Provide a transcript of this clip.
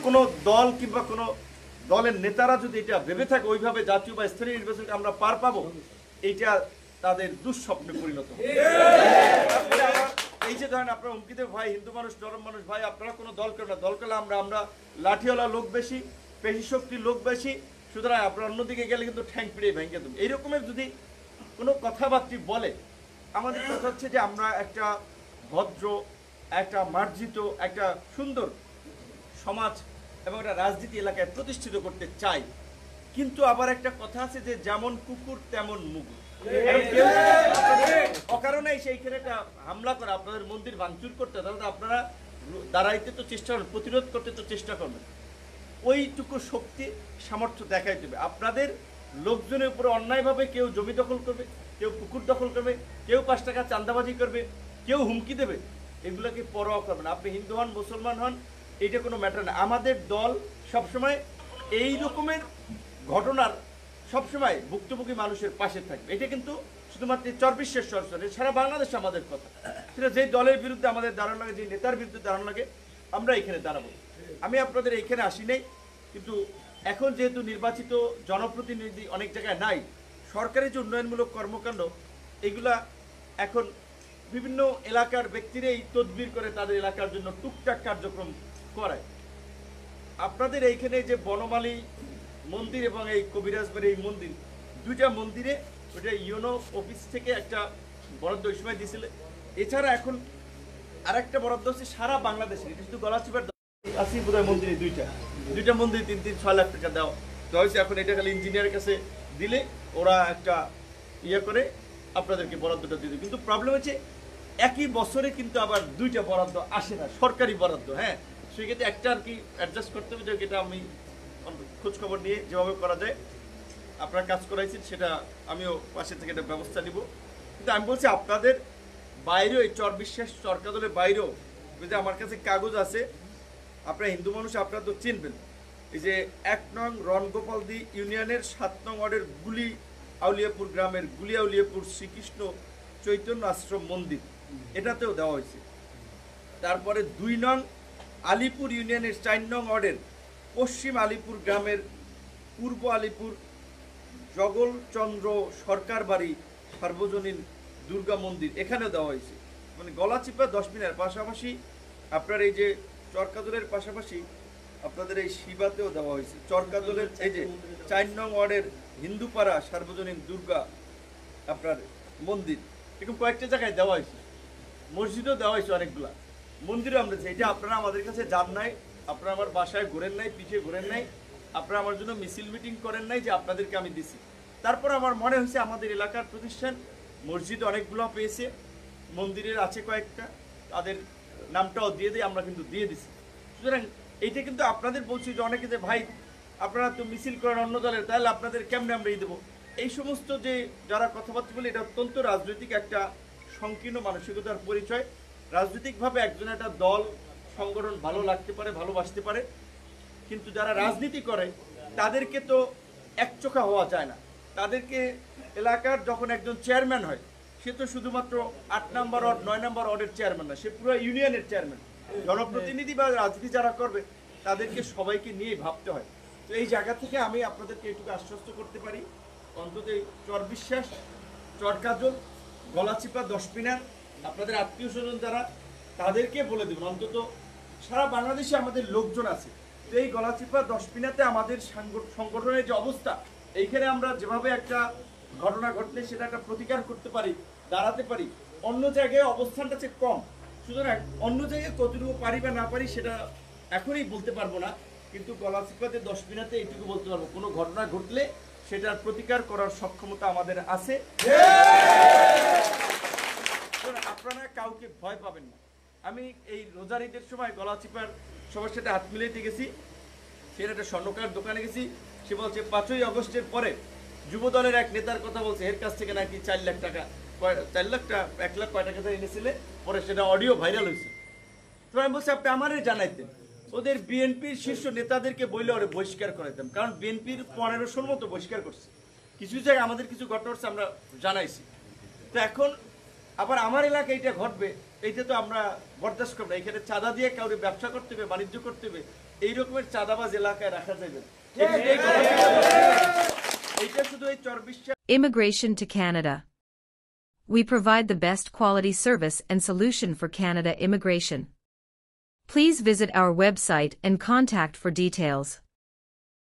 কোনো দল কিংবা কোনো দলের নেতারা যদি এটা ভেবে থাকে ওইভাবে জাতীয় বা স্থানীয় নির্বাচনকে আমরা পার পাবো, এইটা তাদের দুঃস্বপ্নে পরিণত হবে। এই যে ধরেন আপনারা হুমকি দেবে, ভাই হিন্দু মানুষ নরম মানুষ, ভাই আপনারা কোনো দল করেন না, দল করলে আমরা লাঠিওয়ালা লোক বেশি, পেশি শক্তির লোক বেশি, সুতরাং আপনারা অন্যদিকে গেলে কিন্তু ঠ্যাং পিড়িয়ে ভেঙে দেবেন। এইরকমের যদি কোনো কথাবার্তা বলে, আমাদের কথা হচ্ছে যে আমরা একটা ভদ্র, একটা মার্জিত, একটা সুন্দর সমাজ এবং একটা রাজনীতি এলাকায় প্রতিষ্ঠিত করতে চাই। কিন্তু আবার একটা কথা আছে যে যেমন কুকুর তেমন মুগুর। অকারণে সেইখানে একটা হামলা করে আপনাদের মন্দির ভাঙচুর করতে, তাহলে আপনারা দাঁড়াইতে তো চেষ্টা করবেন, প্রতিরোধ করতে তো চেষ্টা করবেন। ওইটুকু শক্তি সামর্থ্য দেখাই দেবে। আপনাদের লোকজনের উপরে অন্যায়ভাবে কেউ জমি দখল করবে, কেউ পুকুর দখল করবে, কেউ 5 টাকা চাঁদাবাজি করবে, কেউ হুমকি দেবে, এগুলোকে পরোয়া করবেন। আপনি হিন্দু হন, মুসলমান হন, এইটা কোনো ম্যাটার না। আমাদের দল সবসময় এই রকমের ঘটনার সবসময় ভুক্তভোগী মানুষের পাশে থাকবে। এটা কিন্তু শুধুমাত্র চরবিশ্বের সরকার, সারা বাংলাদেশ আমাদের কথা। সেটা যেই দলের বিরুদ্ধে আমাদের দাঁড়ানো লাগে, যে নেতার বিরুদ্ধে দাঁড়ানো লাগে, আমরা এখানে দাঁড়াবো। আমি আপনাদের এইখানে আসি নাই, কিন্তু এখন যেহেতু নির্বাচিত জনপ্রতিনিধি অনেক জায়গায় নাই, সরকারি যে উন্নয়নমূলক কর্মকাণ্ড এগুলা এখন বিভিন্ন এলাকার ব্যক্তিরাই তদবির করে তাদের এলাকার জন্য টুকটাক কার্যক্রম করায়। আপনাদের এইখানে যে বনমালী মন্দির এবং এই কবিরাজবাড়ি এই মন্দির, দুইটা মন্দিরে ওইটা ইউনো অফিস থেকে একটা বরাদ্দ ওই সময় দিয়েছিল। এছাড়া এখন আরেকটা বরাদ্দ হচ্ছে সারা বাংলাদেশে, এটা শুধু গলাচিপার আসি বোধহয় মন্দিরে দুইটা মন্দির 3-6 লাখ টাকা দেওয়া হয়েছে। এখন এটা খালি ইঞ্জিনিয়ারের কাছে দিলে ওরা একটা করে আপনাদেরকে বরাদ্দটা দিয়ে দেবে। কিন্তু প্রবলেম হচ্ছে একই বছরে কিন্তু আবার দুইটা বরাদ্দ আসে না, সরকারি বরাদ্দ। হ্যাঁ, সেক্ষেত্রে একটা আর কি অ্যাডজাস্ট করতে হবে, যেটা আমি খোঁজখবর নিয়ে যেভাবে করা যায় আপনারা কাজ করাইছেন সেটা আমিও পাশে থেকে একটা ব্যবস্থা নিব। কিন্তু আমি বলছি আপনাদের বাইরেও, এই চরবিশ্বাস চরকাদলের বাইরেও যদি আমার কাছে কাগজ আছে, আপনারা হিন্দু মানুষ আপনারা তো চিনবেন, এই যে 1 নং রণগোপালদি ইউনিয়নের 7 নং ওয়ার্ডের গুলি আউলিয়াপুর গ্রামের গুলি আউলিয়াপুর শ্রীকৃষ্ণ চৈতন্য আশ্রম মন্দির, এটাতেও দেওয়া হয়েছে। তারপরে 2 নং আলিপুর ইউনিয়নের 4 নং ওয়ার্ডের পশ্চিম আলিপুর গ্রামের পূর্ব আলিপুর জগলচন্দ্র সরকার বাড়ি সার্বজনীন দুর্গা মন্দির, এখানেও দেওয়া হয়েছে। মানে গলাচিপা 10 মিনার পাশাপাশি আপনার এই যে চরকাদলের পাশাপাশি আপনাদের এই শিবাতেও দেওয়া হয়েছে। চরকাদলের এই যে 4 নং ওয়ার্ডের হিন্দুপাড়া সার্বজনীন দুর্গা আপনার মন্দির, এরকম কয়েকটা জায়গায় দেওয়া হয়েছে। মসজিদও দেওয়া হয়েছে অনেকগুলা, মন্দিরও আমরা চাই। এটা আপনারা আমাদের কাছে যান নাই, আপনারা আমার বাসায় ঘোরেন নাই, পিছিয়ে ঘোরেন নাই, আপনারা আমার জন্য মিছিল মিটিং করেন নাই যে আপনাদেরকে আমি দিছি। তারপর আমার মনে হয়েছে আমাদের এলাকার প্রতিষ্ঠান মসজিদ অনেকগুলো পেয়েছে, মন্দিরের আছে কয়েকটা, তাদের নামটাও দিয়ে দিই, আমরা কিন্তু দিয়ে দিছি। সুতরাং এইটা কিন্তু আপনাদের বলছি যে অনেকে যে ভাই আপনারা তো মিছিল করেন অন্য দলের, তাহলে আপনাদের কেমনে আমরা দেবো, এই সমস্ত যে যারা কথাবার্তা বলে, এটা অত্যন্ত রাজনৈতিক একটা সংকীর্ণ মানসিকতার পরিচয়। রাজনৈতিকভাবে একজনের একটা দল সংগঠন ভালো লাগতে পারে, ভালোবাসতে পারে, কিন্তু যারা রাজনীতি করে তাদেরকে তো একচোখা হওয়া যায় না। তাদেরকে এলাকার যখন একজন চেয়ারম্যান হয়, সে তো শুধুমাত্র 8 নম্বর ওয়ার্ড 9 নম্বর ওয়ার্ডের চেয়ারম্যান না, সে পুরো ইউনিয়নের চেয়ারম্যান। জনপ্রতিনিধি বা রাজনীতি যারা করবে তাদেরকে সবাইকে নিয়ে ভাবতে হয়। তো এই জায়গা থেকে আমি আপনাদেরকে এটুকু আশ্বস্ত করতে পারি, অন্তত এই চরবিশ্বাস, চরকাজল, গলাচিপা 10 মিনার আপনাদের আত্মীয় স্বজন যারা, তাদেরকে বলে দেবেন। অন্তত সারা বাংলাদেশে আমাদের লোকজন আছে, তো এই গলাচিপা 10 মিনাতে আমাদের সংগঠনের যে অবস্থা, এইখানে আমরা যেভাবে একটা ঘটনা ঘটলে সেটা একটা প্রতিকার করতে পারি, দাঁড়াতে পারি, অন্য জায়গায় অবস্থানটা চেয়ে কম। সুতরাং অন্য জায়গায় কতটুকু পারি বা না পারি সেটা এখনই বলতে পারবো না, কিন্তু গলাচিপাতে 10 মিনাতে এইটুকু বলতে পারবো, কোনো ঘটনা ঘটলে সেটার প্রতিকার করার সক্ষমতা আমাদের আছে। আপনারা কাউকে ভয় পাবেন না। আমি এই রোজার ঈদের সময় গলাচিপার সবার সাথে হাত মিলাইতে গেছি, সে একটা স্বর্ণকার দোকানে গেছি, সে বলছে 5ই আগস্টের পরে যুব দলের এক নেতার কথা বলছে, এর কাছ থেকে নাকি 4 লাখ টাকা, 4 লাখ টাকা 1 লাখ কয় টাকা এনেছিলে, পরে সেটা অডিও ভাইরাল হয়েছে। তো আমি বলছি আপনি আমারই জানাইতেন, ওদের বিএনপির শীর্ষ নেতাদেরকে বইলে ওরা বহিষ্কার করাইতাম, কারণ বিএনপির 1500-র মতো বহিষ্কার করছে। কিছু জায়গায় আমাদের কিছু ঘটনা হচ্ছে, আমরা জানাইছি। তো এখন আবার আমার এলাকায় এটা ঘটবে, এইটা তো আমরা বরদাস্ত করবো না। এখানে চাঁদা দিয়ে কাউরে ব্যবসা করতে হবে, বাণিজ্য করতে হবে, এই রকমের চাঁদাবাজ এলাকায় রাখা যাবে না। এইটা শুধু এই Charbiswas Immigration to Canada. We provide the best quality service and solution for Canada immigration. Please visit our website and contact for details.